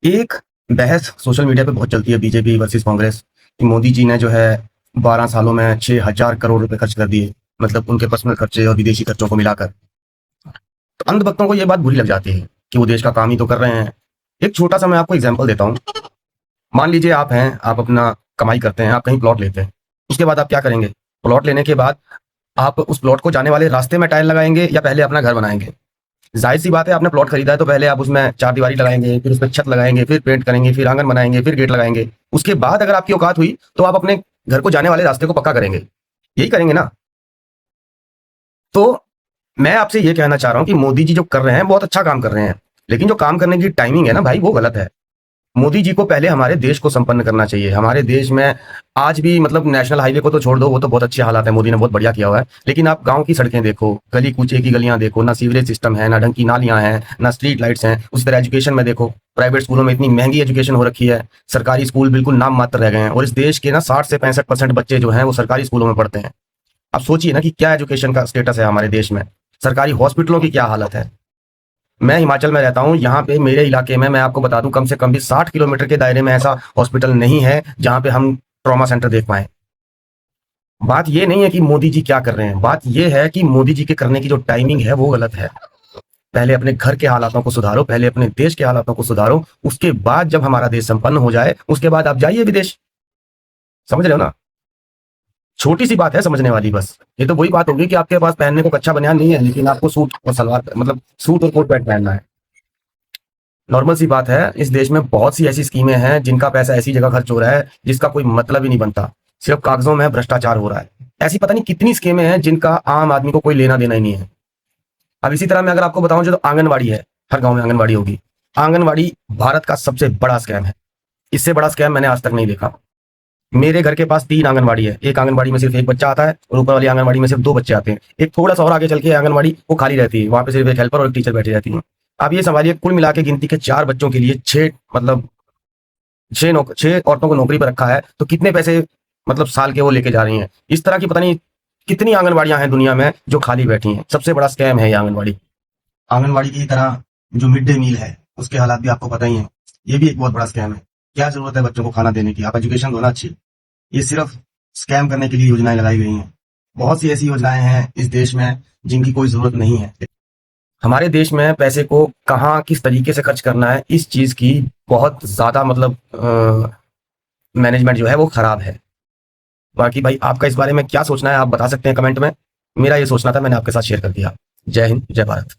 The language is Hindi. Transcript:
एक बहस सोशल मीडिया पे बहुत चलती है, बीजेपी वर्सेस कांग्रेस, कि मोदी जी ने जो है 12 सालों में 6,000 करोड़ रुपए खर्च कर दिए, मतलब उनके पर्सनल खर्चे और विदेशी खर्चों को मिलाकर। तो अंधभक्तों को ये बात बुरी लग जाती है कि वो देश का काम ही तो कर रहे हैं। एक छोटा सा मैं आपको एग्जांपल देता हूँ। मान लीजिए आप हैं, आप अपना कमाई करते हैं, आप कहीं प्लॉट लेते हैं। उसके बाद आप क्या करेंगे? प्लॉट लेने के बाद आप उस प्लॉट को जाने वाले रास्ते में टाइल लगाएंगे या पहले अपना घर बनाएंगे? जाहिर सी बात है, आपने प्लॉट खरीदा है तो पहले आप उसमें चार दीवारी लगाएंगे, फिर उसमें छत लगाएंगे, फिर पेंट करेंगे, फिर आंगन बनाएंगे, फिर गेट लगाएंगे। उसके बाद अगर आपकी औकात हुई तो आप अपने घर को जाने वाले रास्ते को पक्का करेंगे। यही करेंगे ना? तो मैं आपसे ये कहना चाह रहा हूं कि मोदी जी जो कर रहे हैं बहुत अच्छा काम कर रहे हैं, लेकिन जो काम करने की टाइमिंग है ना भाई, वो गलत है। मोदी जी को पहले हमारे देश को संपन्न करना चाहिए। हमारे देश में आज भी मतलब नेशनल हाईवे को तो छोड़ दो, वो तो बहुत अच्छे हालात है, मोदी ने बहुत बढ़िया किया हुआ है। लेकिन आप गांव की सड़कें देखो, गली कूचे की गलियां देखो, ना सीवरेज सिस्टम है, ना ढंग की नालियां हैं, ना स्ट्रीट लाइट्स हैं। उसी तरह एजुकेशन में देखो, प्राइवेट स्कूलों में इतनी महंगी एजुकेशन हो रखी है, सरकारी स्कूल बिल्कुल नाम मात्र रह गए हैं। और इस देश के ना 60 से 65% बच्चे जो हैं वो सरकारी स्कूलों में पढ़ते हैं। आप सोचिए ना कि क्या एजुकेशन का स्टेटस है हमारे देश में। सरकारी हॉस्पिटलों की क्या हालत है। मैं हिमाचल में रहता हूँ, यहाँ पे मेरे इलाके में मैं आपको बता दूं, कम से कम भी 60 किलोमीटर के दायरे में ऐसा हॉस्पिटल नहीं है जहां पे हम ट्रॉमा सेंटर देख पाए। बात ये नहीं है कि मोदी जी क्या कर रहे हैं, बात ये है कि मोदी जी के करने की जो टाइमिंग है वो गलत है। पहले अपने घर के हालातों को सुधारो, पहले अपने देश के हालातों को सुधारो, उसके बाद जब हमारा देश संपन्न हो जाए उसके बाद आप जाइए विदेश। समझ रहे हो ना? छोटी सी बात है समझने वाली बस। ये तो वही बात होगी कि आपके पास पहनने को कच्चा बनियान नहीं है, लेकिन आपको सूट और सलवार, मतलब सूट और कोट पैंट पहनना है। नॉर्मल सी बात है। इस देश में बहुत सी ऐसी स्कीमें हैं जिनका पैसा ऐसी जगह खर्च हो रहा है जिसका कोई मतलब ही नहीं बनता। सिर्फ कागजों में भ्रष्टाचार हो रहा है। ऐसी पता नहीं कितनी स्कीमें हैं जिनका आम आदमी को कोई लेना देना ही नहीं है। अब इसी तरह मैं अगर आपको बताऊं, जो तो आंगनबाड़ी है, हर गांव में आंगनबाड़ी होगी। आंगनबाड़ी भारत का सबसे बड़ा स्कैम है। इससे बड़ा स्कैम मैंने आज तक नहीं देखा। मेरे घर के पास 3 आंगनबाड़ी है। एक आंगनबाड़ी में सिर्फ एक बच्चा आता है और ऊपर वाली आंगनबाड़ी में सिर्फ 2 बच्चे आते हैं। एक थोड़ा सा और आगे चल के आंगनबाड़ी वो खाली रहती है, वहां पे सिर्फ एक हेल्पर और एक टीचर बैठी रहती है। आप ये समझिए, कुल मिला के गिनती के 4 बच्चों के लिए छह, मतलब छह औरतों को नौकरी पर रखा है, तो कितने पैसे मतलब साल के वो लेके जा रही हैं। इस तरह की पता नहीं कितनी आंगनबाड़ियां हैं दुनिया में जो खाली बैठी हैं। सबसे बड़ा स्कैम है ये आंगनबाड़ी। आंगनबाड़ी की तरह जो मिड डे मील है उसके हालात भी आपको पता ही है। ये भी एक बहुत बड़ा स्कैम है। क्या जरूरत है बच्चों को खाना देने की? आप एजुकेशन दो ना अच्छी। ये सिर्फ स्कैम करने के लिए योजनाएं लगाई गई हैं। बहुत सी ऐसी योजनाएं हैं इस देश में जिनकी कोई जरूरत नहीं है। हमारे देश में पैसे को कहाँ किस तरीके से खर्च करना है, इस चीज की बहुत ज्यादा मतलब मैनेजमेंट जो है वो खराब है। बाकी भाई आपका इस बारे में क्या सोचना है आप बता सकते हैं कमेंट में। मेरा ये सोचना था, मैंने आपके साथ शेयर कर दिया। जय हिंद, जय भारत।